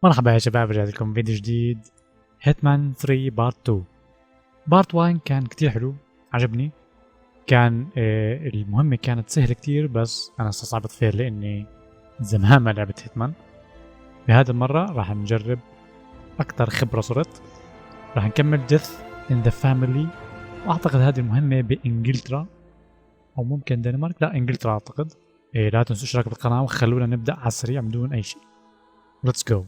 مرحبا يا شباب، رجعت لكم فيديو جديد. هيتمان 3 بارت 2. بارت 1 كان كتير حلو، عجبني. كان المهمة كانت سهلة كتير، بس أنا استصعبت فيها لأني زمان ما لعبت هيتمان. بهذه المرة راح نجرب أكتر خبرة صرت. راح نكمل Death in the Family، وأعتقد هذه المهمة بإنجلترا أو ممكن دنمارك، لا إنجلترا أعتقد. لا تنسوا الاشتراك بالقناة وخلونا نبدأ على السريع بدون أي شيء. Let's go.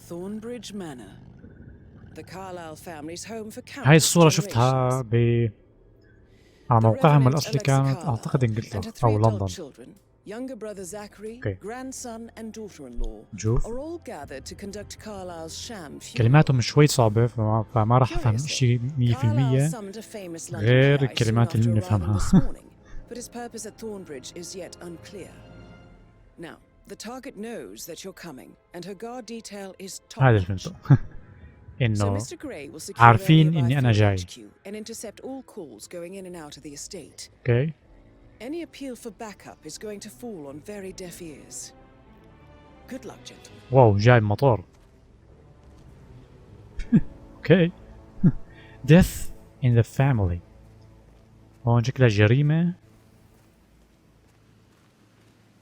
Thornbridge Manor. The Carlisle family's home for countless هاي الصورة generations. شفتها على موقعهم الأصلي، كانت أعتقد إنجلترا أو لندن. Younger brother Zachary, grandson and daughter-in-law نشوف. are all gathered to conduct Carlisle's sham funeral. كلماتهم شوي صعبة، فما راح أفهم شيء 100% غير الكلمات اللي بنفهمها. But his purpose at Thornbridge is yet unclear. Now, the target knows that you're coming, and her guard detail is top هذا notch. الفندق. إنه So Mr. Gray will secure عارفين area إني by أنا field جاي. HQ and intercept all calls going in and out of the estate. أوكي. Any appeal for backup is going to fall on very deaf ears. Good luck, gentlemen. واو، جاي موتور. أوكي. Death in the Family. هون شكلها جريمة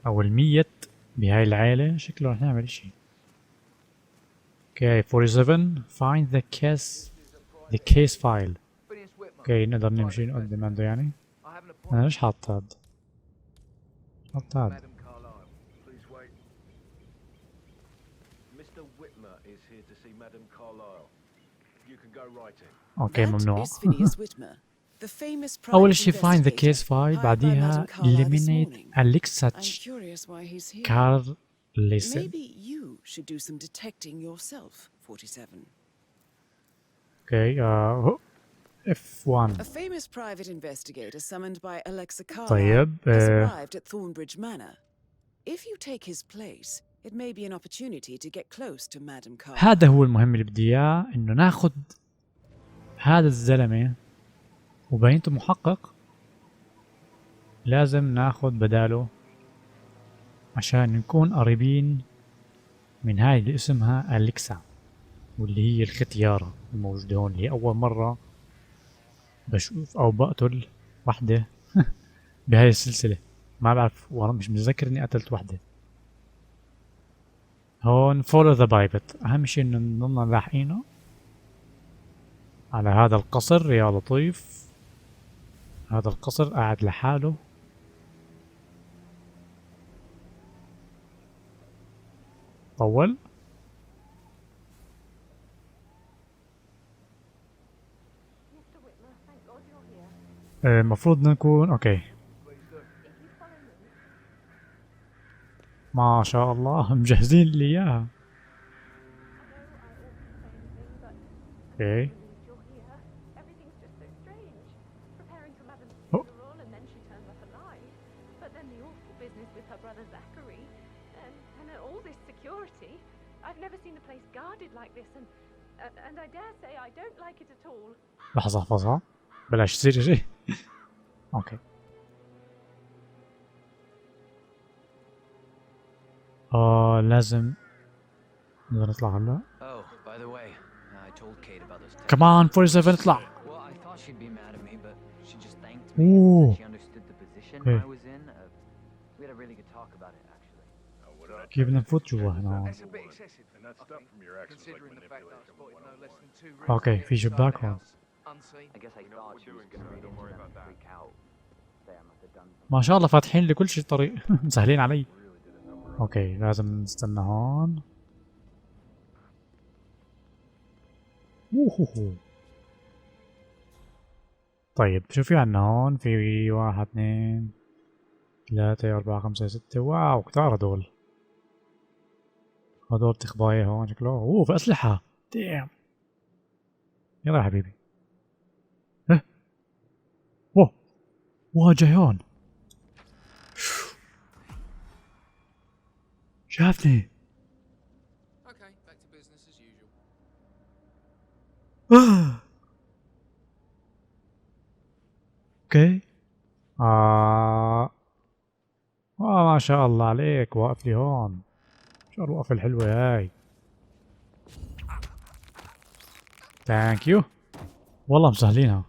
أو الميت بهاي العائلة. شكله رح نعمل إشي. اوكي 47 find the case file. اوكي نقدر نمشي نقدم عنده يعني. انا ليش حاط هاد؟ حاط هاد. اوكي ممنوع. اول اشي find the case file، بعديها eliminate Alexa Carl. Listen. Maybe you should do some detecting yourself, 47. Okay, F1. A famous private investigator summoned by Alexa Carlisle طيب has arrived at Thornbridge Manor. If you take his place, it may be an opportunity to get close to Madam Carlisle. هذا هو المهم اللي بدي اياه، انه ناخذ هذا الزلمة وبينته محقق، لازم ناخذ بداله عشان نكون قريبين من هاي اللي اسمها أليكسا، واللي هي الختيارة الموجودة هون، اللي هي أول مرة بشوف أو بقتل وحدة بهاي السلسلة. ما بعرف والله، مش متذكر إني قتلت وحدة. هون follow the pivot، أهم شي إنه نضلنا لاحقينه على هذا القصر. يا لطيف، هذا القصر قاعد لحاله. طول. المفروض نكون اوكي. ما شاء الله مجهزين لي اياها. اوكي. لحظة احفظها، بلاش يصير شيء. اوكي. لازم نقدر نطلع هلا. كمان 47 اطلع. اوه كيف بدنا نفوت جوا هنا؟ اوكي في شباك هون. ما شاء الله فاتحين لي كل شيء طريق. مسهلين علي. اوكي لازم نستنى هون. اوه. طيب شو في عنا هون؟ في 1 2 3 4 5 6. واو كتار هدول. هدول تخباية هون شكله. اوه في اسلحة. ديم. يلا يا حبيبي. واو جاي هون. شافني. اوكي. ما شاء الله عليك، واقف لي هون. شو الوقفة الحلوة هاي. ثانك يو. والله مسهلينها.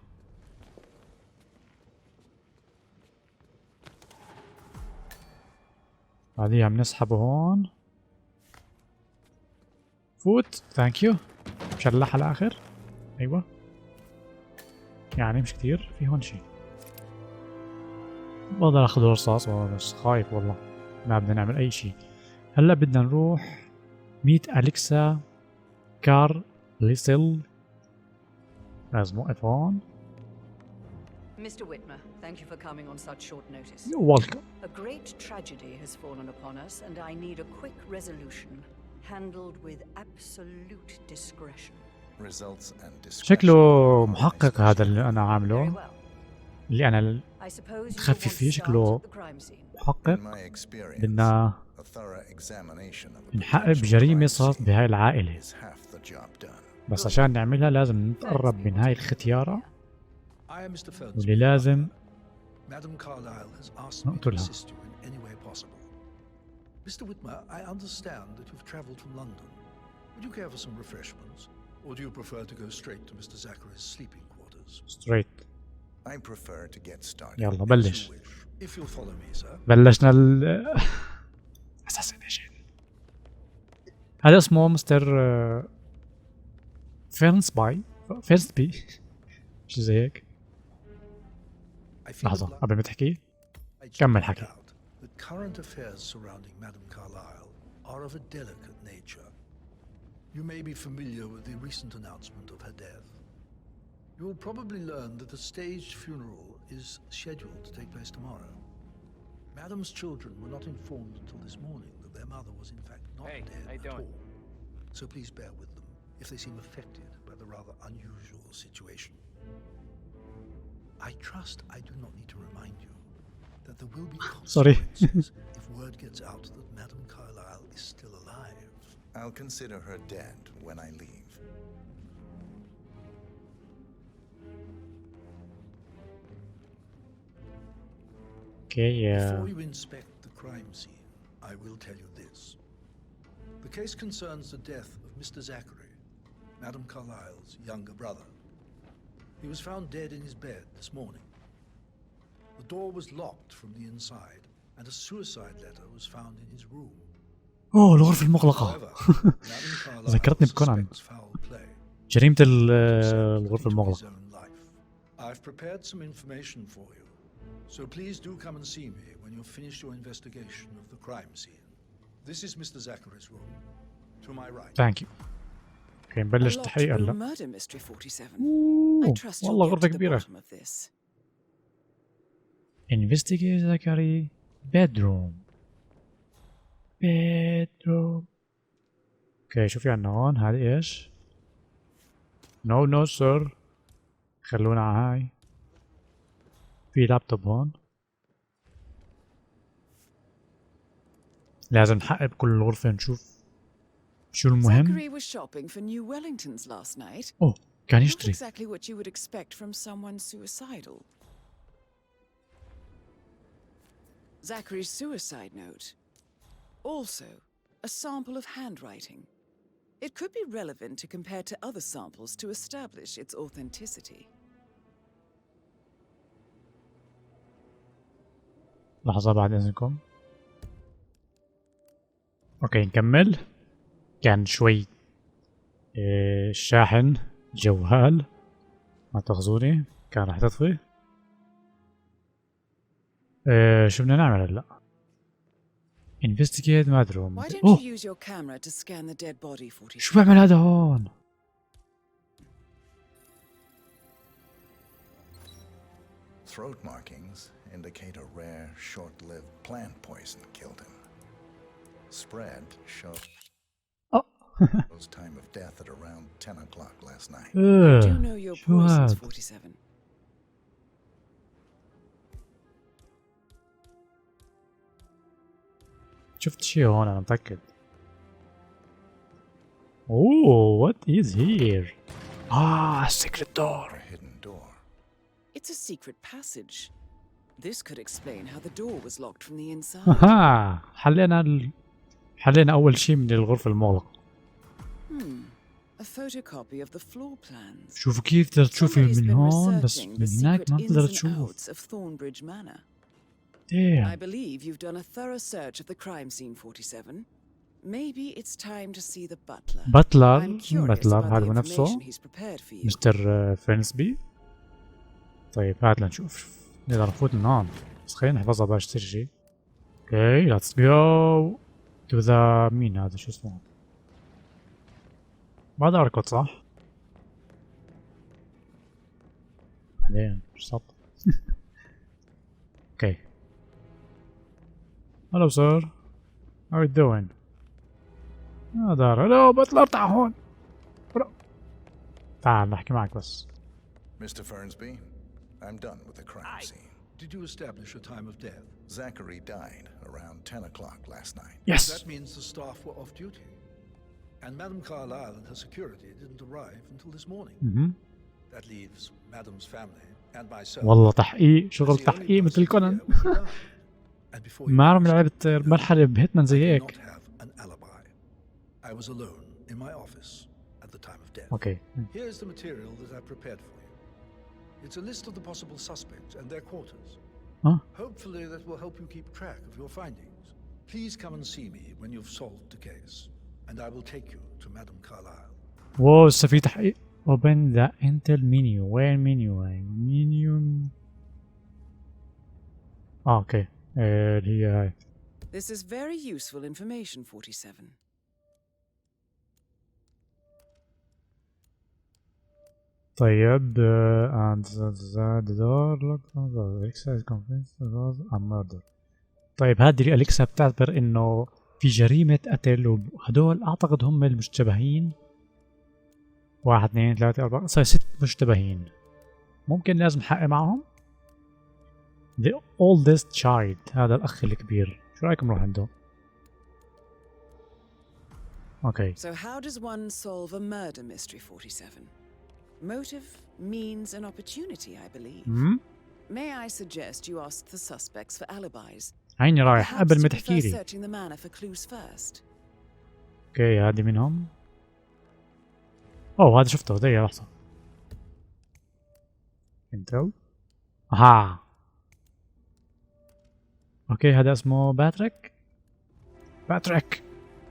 بعديها بنسحبه هون. فوت. ثانك يو. مشلح على الاخر. ايوه يعني مش كتير في هون شي. بقدر اخذ رصاص بس خايف والله. ما بدنا نعمل اي شي. هلا بدنا نروح 100 أليكسا كار ليسل. لازم نوقف هون. Mr. Whitmer, thank you for coming on such short notice. You're welcome. A great tragedy has fallen upon us, and I need a quick resolution, handled with absolute discretion. Results and discretion. شكله محقق هذا اللي أنا عامله. Very well. اللي أنا I suppose you تخفف want فيه to start شكله at the crime scene. محقق. In my experience, بدنا a thorough examination of a نحقق potential بجريمة crime صارت scene بهاي العائلة. is half the job done. بس عشان نعملها لازم نتقرب من هاي الختيارة. I am Mr. Ferns. واللي لازم Madam Carlyle has asked me to نقتلها. assist you in any way possible. Mr. Whitmer, I understand that you've travelled from London. Would you care for some refreshments, or do you prefer to go straight to Mr. Zachary's sleeping quarters? straight. I prefer to get started. يلا As بلش. you wish. If you'll follow me, sir. بلشنا ال assassination. هذا اسمه مستر فيرنسباي. فيرنسبي. شي زي هيك. I feel لحظة obliged قبل ما تحكي to كمل point حكي. out that current affairs surrounding Madam Carlyle are of a delicate nature. You may be familiar with the recent announcement of her death. You will probably learn that a staged funeral is scheduled to take place tomorrow. Madam's children were not informed until this morning that their mother was in fact not dead at all. So please bear with them if they seem affected by the rather unusual situation. I trust I do not need to remind you that there will be Sorry. consequences if word gets out that Madam Carlyle is still alive. I'll consider her dead when I leave. اوكي Before you inspect the crime scene, I will tell you this. The case concerns the death of Mr. Zachary, Madam Carlyle's younger brother. He was found dead in his bed this morning. The door was locked from the inside, and a suicide letter was found in his room. اوه الغرفة المغلقة. However, Madam Carlyle ذكرتني بكونان. suspects foul play. جريمة Into الغرفة his المغلقة. own life. I've prepared some information for you, so please do come and see me when you've finished your investigation of the crime scene. This is Mr. Zachary's room. To my right. ثانك يو. اوكي نبلش A التحقيق locked room هلا. murder mystery 47. I اوه trust والله you'll get غرفة to the كبيرة. bottom of this. Investigate Zachary bedroom. bedroom. اوكي شو في عنا هون؟ هذه ايش؟ نو سير. خلونا على هاي. في لابتوب هون. لازم نحقق بكل غرفة نشوف شو المهم. Zachary was shopping for new Wellingtons last night. اوه كان Not يشتري. exactly what you would expect from someone suicidal. Zachary's suicide note. Also, a sample of handwriting. It could be relevant to compare to other samples to establish its authenticity. لحظة بعد إذنكم. اوكي نكمل. كان شوي الشاحن جوال ما تاخذوني كان راح تطفي. شو بدنا نعمل هلا؟ investigate bedroom. Why don't اوه you use your camera to scan the dead body 47? شو بعمل هذا هون؟ Throat markings indicate a rare, short-lived plant poison killed him. Spread shows time of death at around 10 o'clock last night. I do know your شو poisons هاد؟ 47. شفت شي هون أنا متأكد. اوه what is here؟ secret door. A hidden door. It's a secret passage. This could explain how the door was locked from the inside. اها حلينا حلينا أول شيء من الغرفة المغلقة. A photocopy of the floor plans. شوفوا كيف تقدر تشوفي Somebody's من been هون بس researching من the هناك secret ما بتقدر ins and تشوف. outs of Thornbridge Manor. I damn. believe you've done a thorough search of the crime scene, 47. Maybe it's time to see the butler. باتلر I'm curious باتلر about هذا the هو نفسه information he's prepared for you. مستر فرنسبي. طيب هات لنشوف نقدر نفوت من هون بس خلينا نحفظها باش ترجي. اوكي ليتس جو تو ذا مين هذا شو اسمه؟ ما هذا اركض صح؟ بعدين مش صح. اوكي. هلو سير. How are you doing؟ دار هلو بطلع ارتاح هون. تعال نحكي معك بس. Mr. Fernsby, I'm done with the crime scene. Did you establish a time of death? Zachary died around 10 o'clock last night. Yes. That means the staff were off duty. And Madame Carlyle and her security didn't arrive until this morning. That leaves Madame's family and myself. والله تحقيق شغل as the only تحقيق مثل persons كونان. here who died. And before you ما عمري ask, لعبت مرحلة بهيتمان زي I do هيك. not have an alibi. I was alone in my office at the time of death. اوكي. Here's the material that I prepared for you. It's a list of the possible suspects and their quarters. Huh? Hopefully that will help you keep track of your findings. Please come and see me when you've solved the case, and I will take you to Madame Carlyle. واو لسه في تحقيق. Open the Intel menu. وين menu؟ menu. اوكي. اللي هي هاي. This is very useful information, 47. طيب and the door locked on the Alexa is convinced it was a murder. طيب هذه الأليكسا بتعتبر إنه في جريمة قتل وهدول أعتقد هم المشتبهين. 1 2 3 4 صار 6 مشتبهين. ممكن لازم نحقق معهم. The oldest child هذا الأخ الكبير. شو رأيكم نروح عنده؟ أوكي. So how does one solve a murder mystery, 47? Motive, means, and opportunity, I believe. May I suggest you ask the suspects for alibis? هيني رايح Perhaps قبل you ما prefer تحكي لي. searching the manor for clues first. اوكي هذه منهم. اوه هذا شفته دقيقة لحظة. انتل. اها. اوكي هذا اسمه باتريك. باتريك.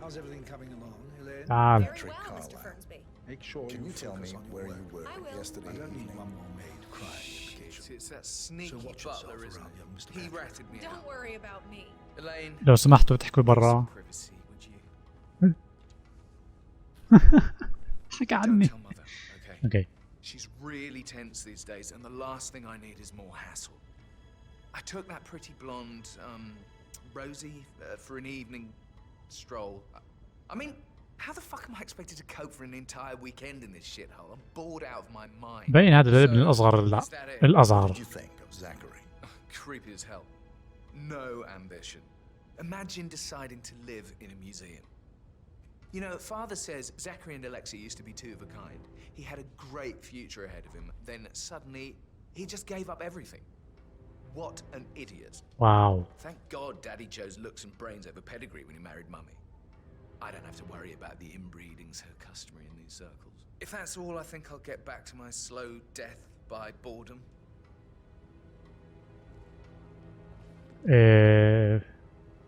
How's everything coming along, Elaine? تعال. Very well, Mr. Fernsby. Make sure Can you tell me focus on your where work. you were I will. yesterday I don't need evening? one more maid crime investigation. It's that sneaky So watch yourself butler, isn't around young it? Mr. He Patrick. ratted me Don't out. worry about me. Elaine, لو سمحتوا تحكوا برا. some privacy, would you? حكى Don't عني. tell mother, okay? اوكي. She's really tense these days, and the last thing I need is more hassle. I took that pretty blonde, Rosie, for an evening stroll. I mean, how the fuck am I expected to cope for an entire weekend in this shithole? I'm bored out of my mind. باين هذا الابن الأصغر. لا is that it? What الأصغر. did you think of Zachary? Creepy as hell. No ambition. Imagine deciding to live in a museum. You know, Father says Zachary and Alexa used to be two of a kind. He had a great future ahead of him. Then suddenly, he just gave up everything. What an idiot. واو. Thank God Daddy chose looks and brains over pedigree when he married Mummy. I don't have to worry about the inbreeding so customary in these circles. If that's all, I think I'll get back to my slow death by boredom.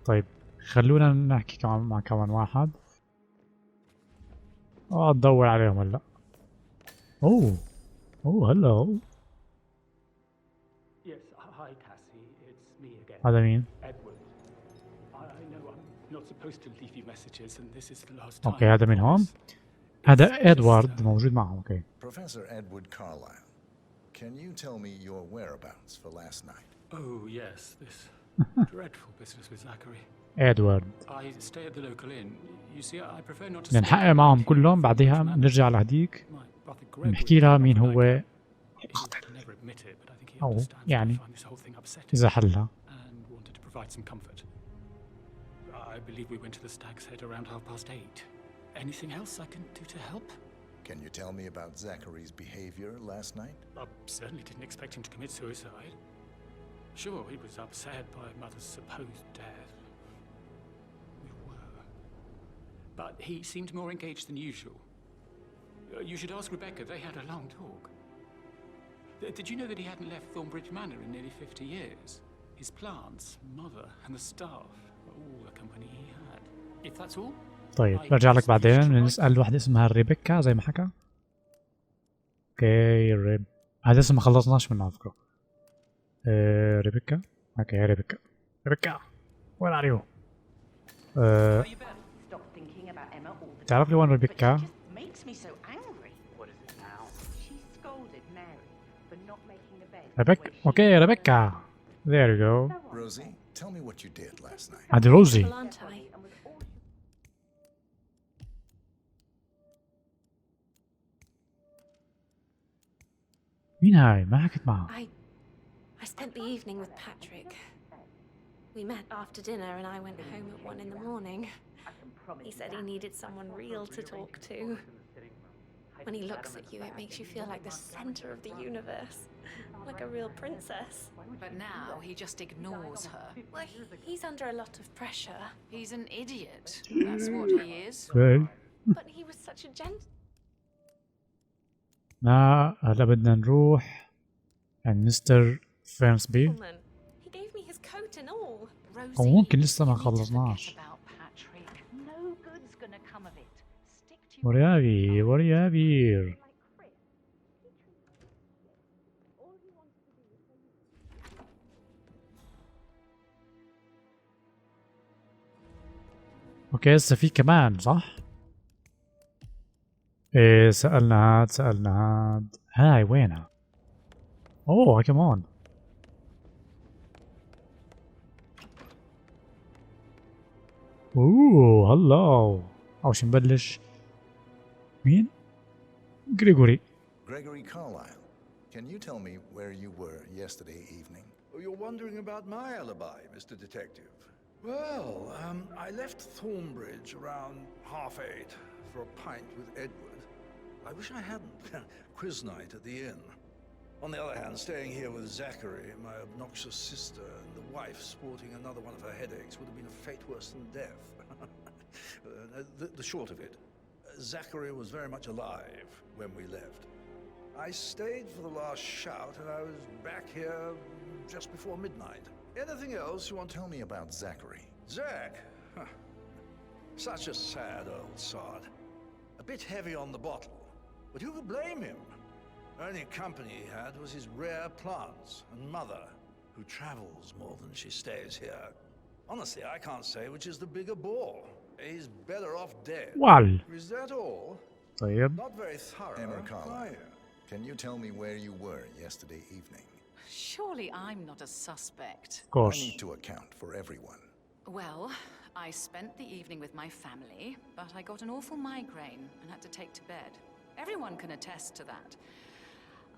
طيب خلونا نحكي كمان مع كمان واحد. تدور عليهم هلا. اوه هلا. Yes, hi Cassie, it's me again. هذا مين؟ Edward. I know I'm not supposed to leave you messages and this is the last time. اوكي هذا مين هون؟ هذا ادوارد موجود معهم. اوكي. Professor Edward Carlyle, can you tell me your whereabouts for last night? Oh yes, this dreadful business with Zachary. ادوارد. I stay at the local inn. You see, I prefer not to. بدنا نحقق معهم كلهم بعدها نرجع لهديك نحكي لها مين هو أو يعني إذا حلها. And wanted to provide some comfort. I believe we went to the Stag's Head around 8:30. Anything else I can do to help? Can you tell me about Zachary's behavior last night? I certainly didn't expect him to commit suicide. Sure, he was upset by Mother's supposed death. We were. but he seemed more engaged than usual. You should ask Rebecca. They had a long talk. Did you know that he hadn't left Thornbridge Manor in nearly 50 years? His plants, mother, and the staff were all the company he had. If that's all. طيب برجع لك بعدين. نسأل واحدة اسمها ريبيكا زي ما حكى. اوكي هذا اسم ما خلصناش منه على فكرة. ريبيكا. اوكي ريبيكا. ريبيكا. وين are you؟ تعرف لي وين ريبيكا؟ ريبيكا. اوكي ريبيكا. There you go. Rosie, tell me what you did last night. هذه روزي. مين هاي؟ ما حكيت معها. I spent the evening with Patrick. We met after dinner and I went home at 1 in the morning. He said he needed someone real to talk to. When he looks at you, it makes you feel like the center of the universe. Like a real princess. But now he just ignores her. Well, he's under a lot of pressure. He's an idiot. That's what he is. But he was such a هلا بدنا نروح عند مستر فيرنسبي. He gave me his coat and all. أو ممكن لسه ما خلصناش. وريا بير. اوكي هسه في كمان صح؟ ايه سألنا هاد هاي وينها؟ اوه كمان. اوه هلا. اول شي نبلش مين؟ غريغوري. Gregory Carlyle, can you tell me where you were yesterday evening? Oh, you're wondering about my alibi, Mr. Detective. Well, I left Thornbridge around 8:30 for a pint with Edward. I wish I hadn't. Quiz night at the inn. On the other hand, staying here with Zachary, my obnoxious sister, and the wife sporting another one of her headaches would have been a fate worse than death. The short of it, Zachary was very much alive when we left. I stayed for the last shout and I was back here just before midnight. Anything else you want to tell me about Zachary? Zach? Huh. Such a sad old sod. A bit heavy on the bottle. But who could blame him? Only company he had was his rare plants and mother, who travels more than she stays here. Honestly, I can't say which is the bigger ball. He's better off dead. Well. Is that all? طيب. Not very thorough. Emma Carlyle, can you tell me where you were yesterday evening? Surely I'm not a suspect. Of course. I need to account for everyone. Well, I spent the evening with my family, but I got an awful migraine and had to take to bed. Everyone can attest to that.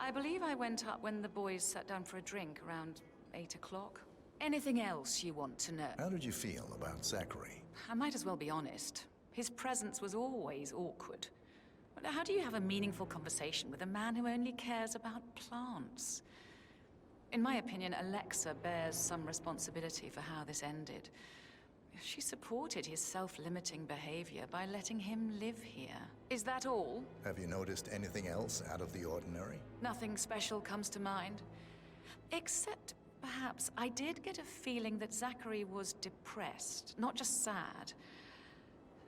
I believe I went up when the boys sat down for a drink around 8 o'clock. Anything else you want to know? How did you feel about Zachary? I might as well be honest. His presence was always awkward. How do you have a meaningful conversation with a man who only cares about plants? In my opinion, Alexa bears some responsibility for how this ended. She supported his self-limiting behavior by letting him live here. Is that all? Have you noticed anything else out of the ordinary? Nothing special comes to mind. Except, perhaps, I did get a feeling that Zachary was depressed, not just sad.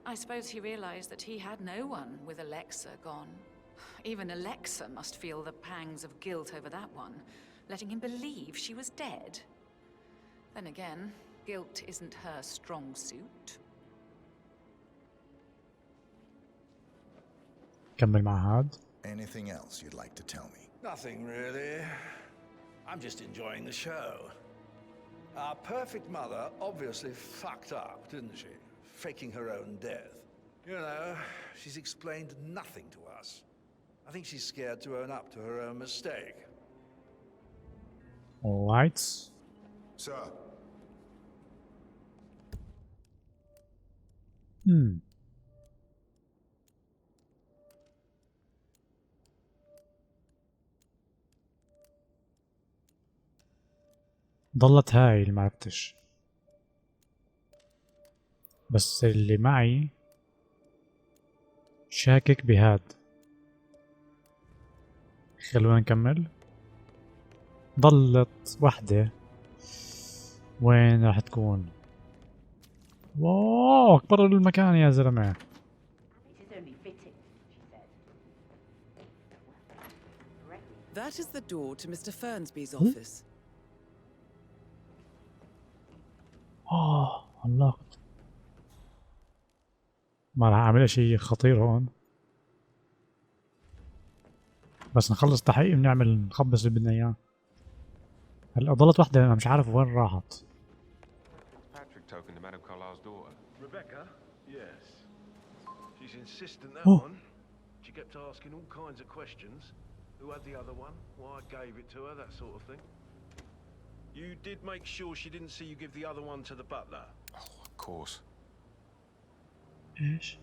I suppose he realized that he had no one with Alexa gone. Even Alexa must feel the pangs of guilt over that one, letting him believe she was dead. Then again, guilt isn't her strong suit. كمل مع هاد. Anything else you'd like to tell me? Nothing really. I'm just enjoying the show. Our perfect mother obviously fucked up, didn't she? Faking her own death. You know, she's explained nothing to us. I think she's scared to own up to her own mistake. All right. Sir. ضلت هاي اللي معرفتش، بس اللي معي شاكك بهاد. خلونا نكمل. ضلت وحدة، وين راح تكون؟ واو اكبر المكان يا زلمة. That is the door to Mr. Fernsby's office. علقت. ما راح اعمل اشي خطير هون، بس نخلص تحقيق ونعمل نخبص اللي بدنا اياه. هلا ضلت وحدة انا مش عارف وين راحت. Token to Madame Carlisle's daughter. Rebecca? Yes. She's insistent, that Oh. one. She kept asking all kinds of questions. Who had the other one? Why I gave it to her, that sort of thing. You did make sure she didn't see you give the other one to the butler? Oh, of course. ايش؟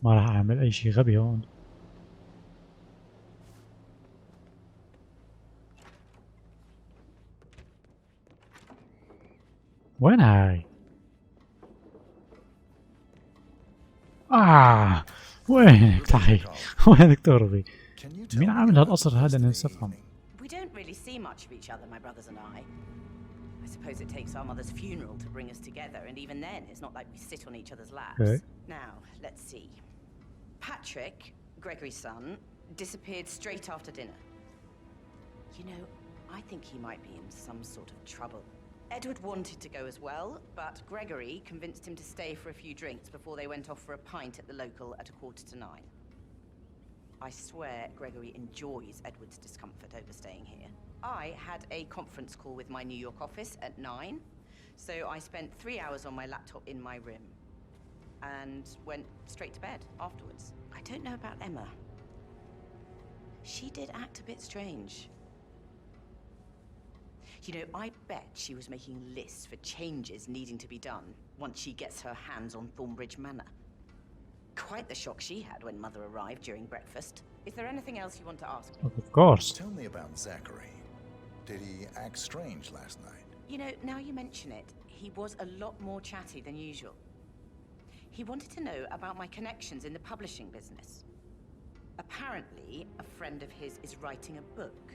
ما راح اعمل اي شي غبي هون. وين هاي؟ وينك تعي؟ وينك تهربي؟ مين عامل هالقصر هذا؟ انا نفسي افهم. We don't really see much of each other, my brothers and I. I suppose it takes our mother's funeral to bring us together, and even then, it's not like we sit on each other's laps. Okay. Now, let's see. Patrick, Gregory's son, disappeared straight after dinner. You know, I think he might be in some sort of trouble. Edward wanted to go as well, but Gregory convinced him to stay for a few drinks before they went off for a pint at the local at 8:45. I swear Gregory enjoys Edward's discomfort over staying here. I had a conference call with my New York office at 9, so I spent 3 hours on my laptop in my room and went straight to bed afterwards. I don't know about Emma. She did act a bit strange. You know, I bet she was making lists for changes needing to be done once she gets her hands on Thornbridge Manor. Quite the shock she had when Mother arrived during breakfast. Is there anything else you want to ask me? Of course. Tell me about Zachary. Did he act strange last night? You know, now you mention it, he was a lot more chatty than usual. He wanted to know about my connections in the publishing business. Apparently, a friend of his is writing a book,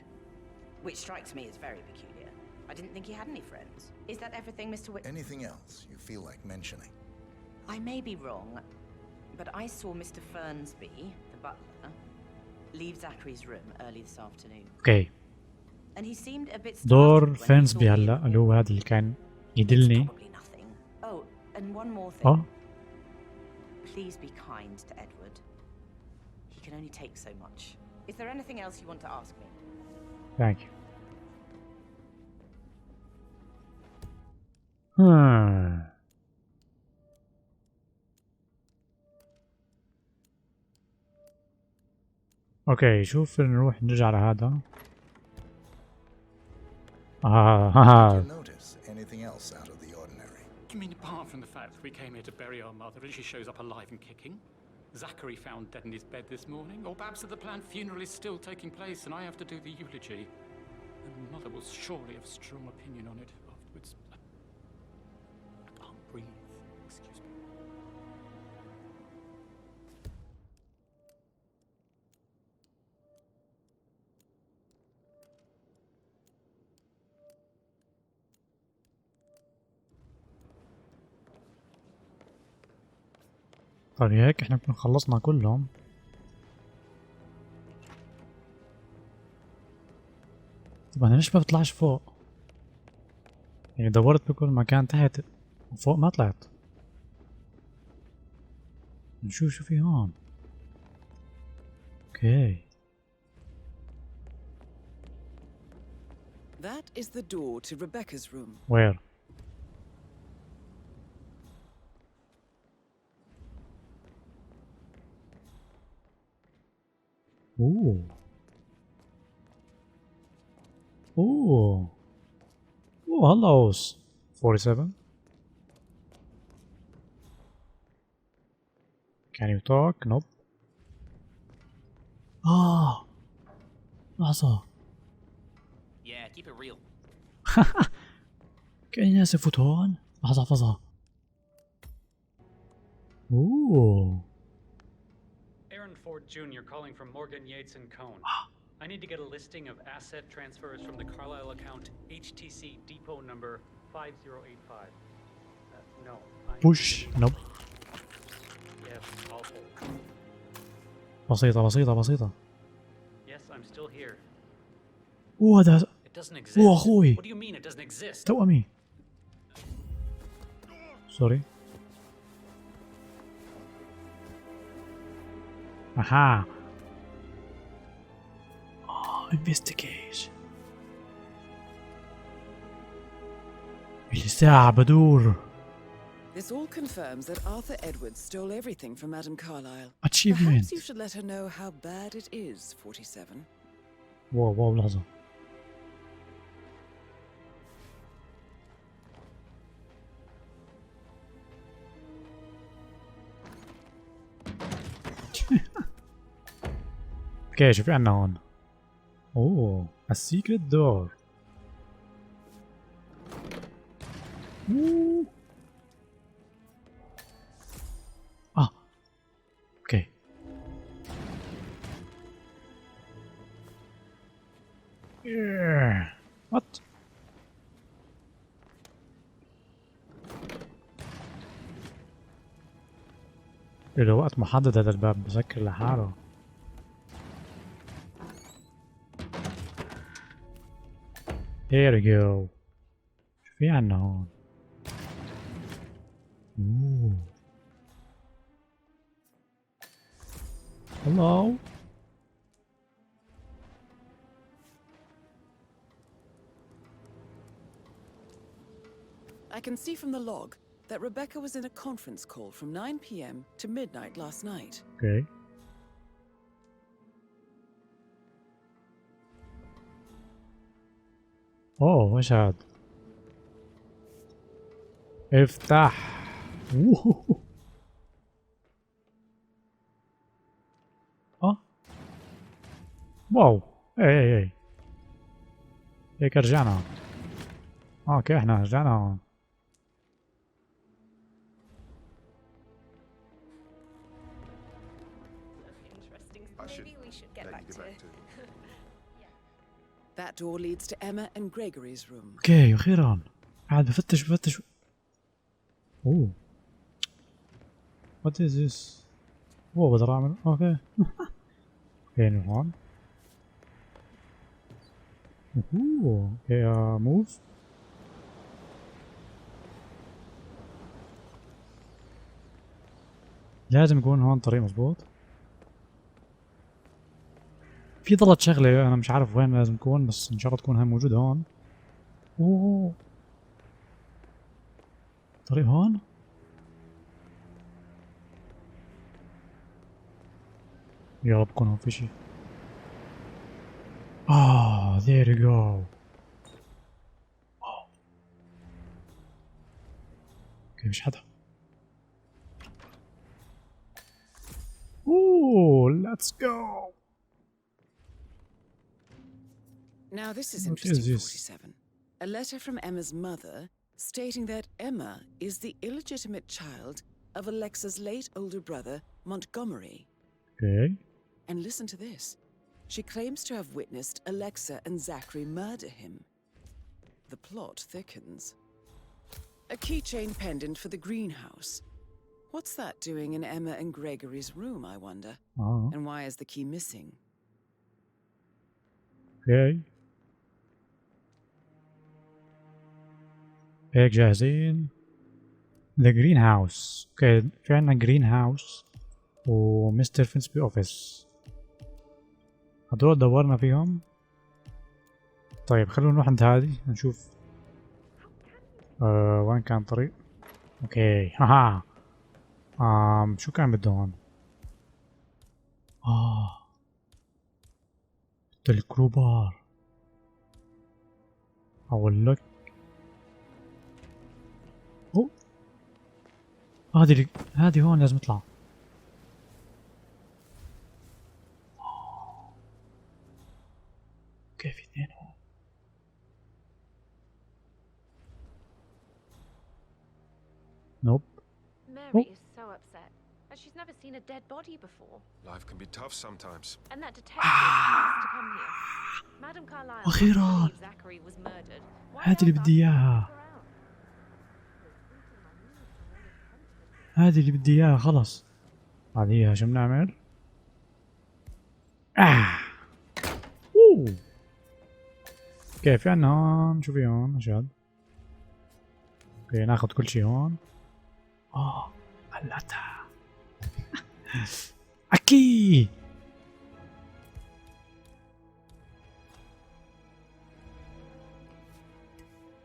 which strikes me as very peculiar. I didn't think he had any friends. Is that everything, Mr. Anything else you feel like mentioning? I may be wrong, but I saw Mr. Fernsby, the butler, leave Zachary's room early this afternoon. Okay. And he seemed a bit دور فيرنسبي هلا اللي هو هذا اللي كان يدلني. Oh, and one more thing. Please be kind to Edward. He can only take so much. Is there anything else you want to ask me? Thank you. اوكي شوف نروح نرجع لهذا. Notice anything else out of the ordinary? You mean apart from the fact we came here to bury our mother and she shows up alive and kicking? Zachary found dead in his bed this morning? Or perhaps that the planned funeral is still taking place and I have to do the eulogy? And Mother will surely have strong opinion on it afterwards. I can't breathe. Excuse me. طيب هيك احنا كنا خلصنا كلهم. طب انا ليش ما بطلعش فوق؟ يعني دورت بكل مكان تحت وفوق ما طلعت. نشوف شو في هون. اوكي. That is the door to Rebecca's room. Where? Ooh. Ooh. Oh, hello. 47. Can you talk? Nope. Yeah, keep it real. كأني ناس يفوت هون. لحظة احفظها. اوه Aaron Ford Jr. calling from Morgan Yates and Cone. I need to get a listing of asset transfers from the Carlisle account HTC depot number 5085. No. بوش نوب. Yes, I'll hold. بسيطة. Yes, I'm still here. اوه هذا It doesn't exist. هو اخوي. What do you mean it doesn't exist? توأمي. سوري. اها. investigate. الساعة بدور. This all confirms that Arthur Edwards stole everything from Madame Carlisle. Achievement. Perhaps you should let her know how bad it is, 47. واو لحظة. اوكي شو في عنا هون؟ اوه السيكريت دور. اوكي. وات؟ له وقت محدد هذا الباب بسكر لحاله. Here we go. شو في عنا هون؟ اوه. Hello. I can see from the log that Rebecca was in a conference call from 9 p.m. to midnight last night. Okay. اوه وش هاد؟ افتح. اوه. واو. اي هيك رجعنا. اوكي احنا رجعنا. That door leads to Emma and Gregory's room. اوكي اخيرا. قاعد بفتش. اوه. What is this؟ بقدر اعمل اوكي. فين هون؟ اوه اوكي موف. لازم يكون هون طريق مظبوط. في ضلت شغلة انا مش عارف وين لازم تكون بس ان شاء الله تكون هاي موجودة هون. اوه طريق هون. يا رب يكون هون في شي. there you go. اوكي مش حدا. let's go. Now this is interesting, 47. A letter from Emma's mother stating that Emma is the illegitimate child of Alexa's late older brother, Montgomery. Okay. And listen to this. She claims to have witnessed Alexa and Zachary murder him. The plot thickens. A keychain pendant for the greenhouse. What's that doing in Emma and Gregory's room, I wonder? Oh. And why is the key missing? Okay. هيك جاهزين. The greenhouse. اوكي في عنا greenhouse ومستر فينسبي اوفيس. هدول دورنا فيهم. طيب خلونا نروح عند هذه نشوف وين كان الطريق. اوكي هاها. شو كان بده هون؟ الكروبار. اقول لك. هذه هون لازم اطلع. اوكي في اثنين هون. Mary is so upset, as she's never seen a dead body before. Life can be tough sometimes. And that detective has to come here. Madam Carlyle أخيرا believes Zachary was murdered. Why هذه اللي else بدي إياها، هذه اللي بدي إياها خلص. بعديها شو بنعمل؟ أوه. اوكي في عنا هون، شو في هون أشهد. اوكي ناخذ كل شيء هون. خلتها أكيد.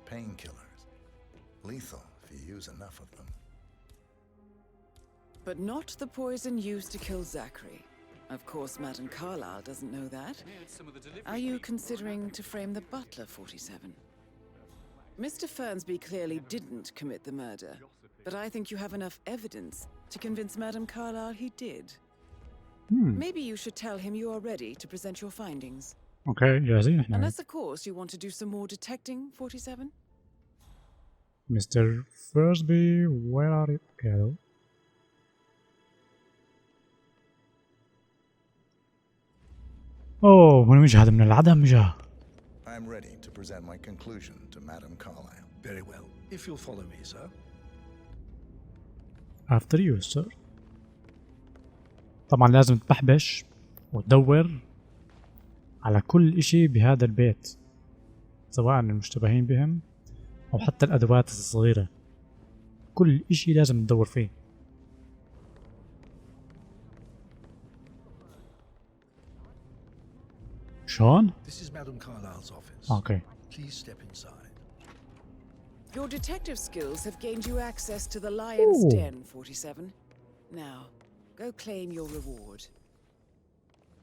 Painkillers. Lethal if you use enough of them. But not the poison used to kill Zachary. Of course, Madame Carlyle doesn't know that. Are you considering to frame the butler, 47? Mr. Fernsby clearly didn't commit the murder, but I think you have enough evidence to convince Madame Carlyle he did. Maybe you should tell him you are ready to present your findings. اوكي جاهزين احنا. Unless, of course, you want to do some more detecting, 47? Mr. Fernsby, where are you? Okay. اوه هون مشهد من العدم جاء. I'm ready to present my conclusion to Madame Carlyle. Very well. If you'll follow me, sir. After you, sir. طبعا لازم تبحبش وتدور على كل اشي بهذا البيت، سواء المشتبهين بهم او حتى الادوات الصغيرة، كل اشي لازم تدور فيه. شلون؟ This is Madame Carlyle's office. Okay. Please step inside. Your detective skills have gained you access to the Lion's Den, 47. Now, go claim your reward.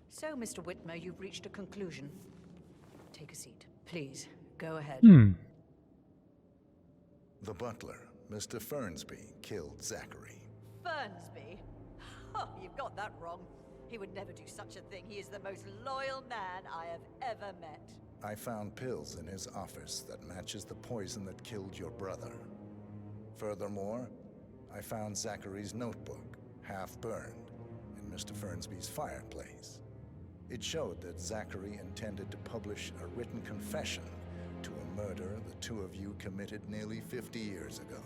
So, Mr. Whitmer, you've reached a conclusion. Take a seat, please. Go ahead. The butler, Mr. Fernsby, killed Zachary. Fernsby? Oh, you've got that wrong. He would never do such a thing. He is the most loyal man I have ever met. I found pills in his office that matches the poison that killed your brother. Furthermore, I found Zachary's notebook, half burned, in Mr. Fernsby's fireplace. It showed that Zachary intended to publish a written confession to a murder the two of you committed nearly 50 years ago.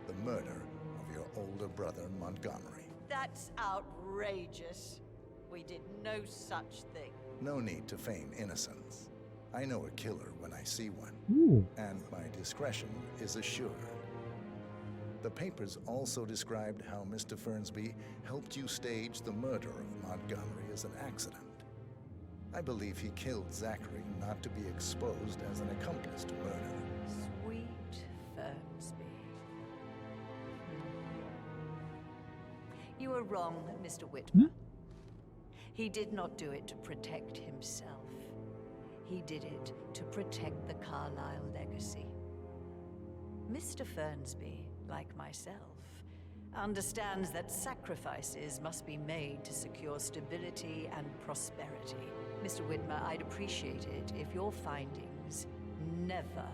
The murder of your older brother, Montgomery. That's outrageous. We did no such thing. No need to feign innocence. I know a killer when I see one, and my discretion is assured. The papers also described how Mr. Fernsby helped you stage the murder of Montgomery as an accident. I believe he killed Zachary not to be exposed as an accomplice to murder. Sweet Fernsby. You were wrong, Mr. Whitmer. He did not do it to protect himself. He did it to protect the Carlyle legacy. Mr. Fernsby, like myself, understands that sacrifices must be made to secure stability and prosperity. Mr. Whitmer, I'd appreciate it if your findings never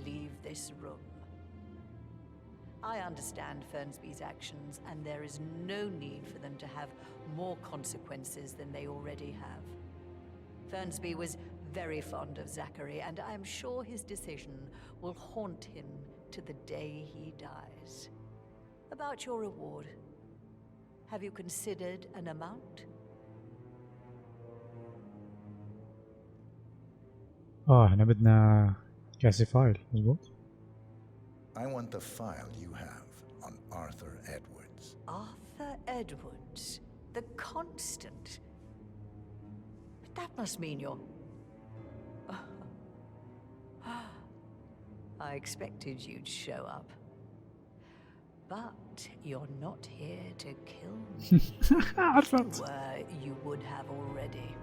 leave this room. I understand Fernsby's actions, and there is no need for them to have more consequences than they already have. Fernsby was very fond of Zachary, and I'm sure his decision will haunt him to the day he dies. About your reward, have you considered an amount? احنا بدنا كاسي فايل مزبوط. I want the file you have on Arthur Edwards. Arthur Edwards, the Constant. But that must mean you're... I expected you'd show up. But you're not here to kill me. You would have already.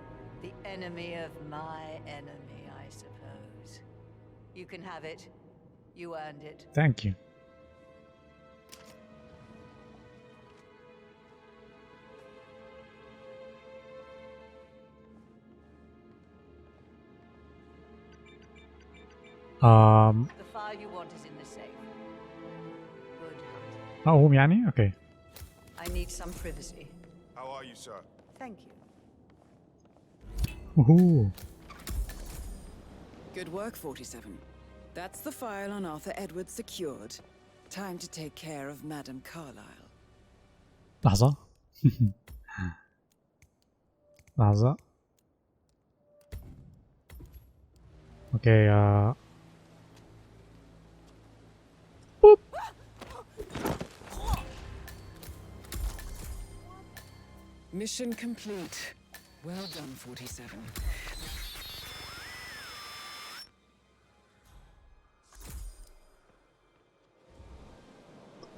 The enemy of my enemy, I suppose. You can have it. You earned it. Thank you. The file you want is in the safe. Good hunting. هم يعني اوكي. I need some privacy. How are you, sir? Thank you. اوه Good work, 47. That's the file on Arthur Edwards secured. Time to take care of Madame Carlyle. لحظة. لحظة. اوكي بوب. Mission complete. Well done, 47.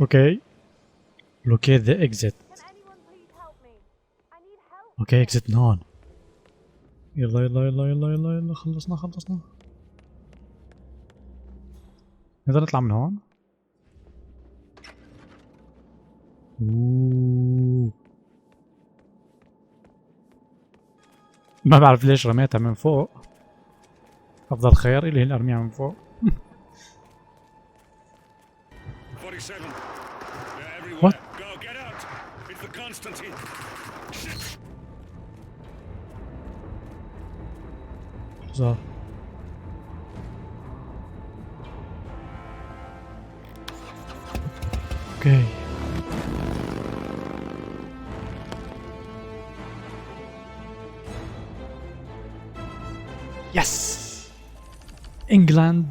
اوكي. locate the exit. اوكي exit من هون. يلا يلا يلا يلا يلا يلا خلصنا. نقدر نطلع من هون. اوه ما بعرف ليش رميتها من فوق. افضل خيار الي ارميها من فوق. 47. They're everywhere. What? Go, get out. It's the Constantine. Shit. So. Okay. Yes. England.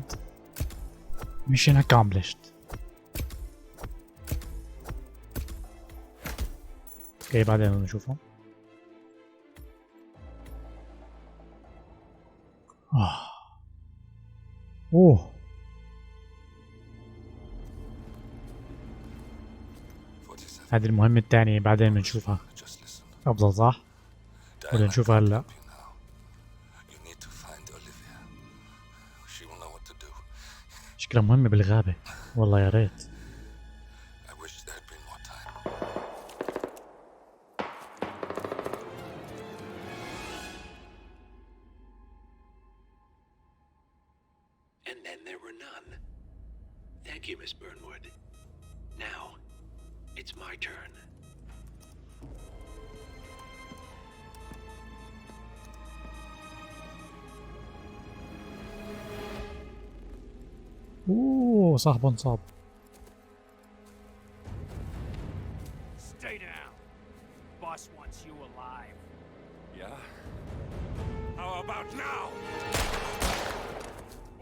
Mission accomplished. اوكي بعدين نشوفهم. اوه هذه المهمة الثانية بعدين بنشوفها. افضل صح؟ ولا نشوفها هلا؟ شكلها مهمة بالغابة. والله يا ريت. Thank you, Miss Burnwood. Now, it's my turn. اوه صاحب انصاب. Stay down. Boss wants you alive. Yeah? How about now?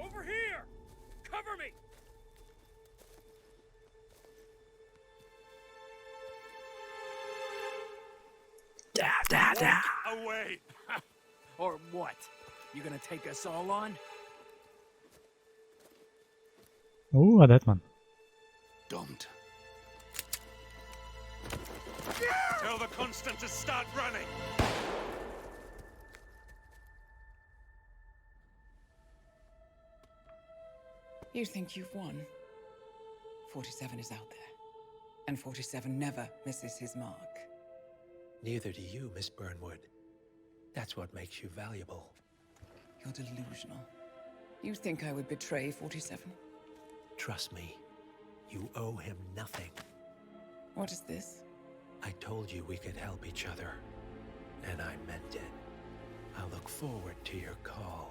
Over here! Cover me! Away! Or what? You gonna take us all on? اوه هذا هيتمان. Don't. Tell the Constant to start running. You think you've won? 47 is out there. And 47 never misses his mark. Neither do you, Miss Burnwood. That's what makes you valuable. You're delusional. You think I would betray 47? Trust me, you owe him nothing. What is this? I told you we could help each other, and I meant it. I look forward to your call.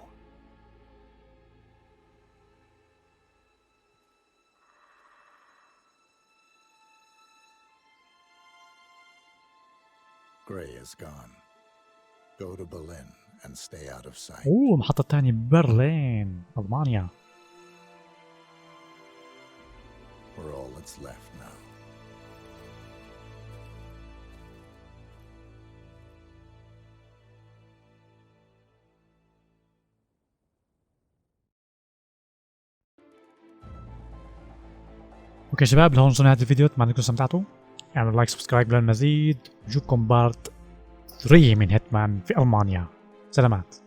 Gray is gone. Go to Berlin and stay out of sight. اوه المحطة الثانية برلين ألمانيا. We're all that's left now. اوكي شباب لهون وصلنا هذا الفيديو. اتمنى انكم استمتعتوا. اعملوا لايك سبسكرايب للمزيد. نشوفكم بارت 3 من هيتمان في ألمانيا. سلامات.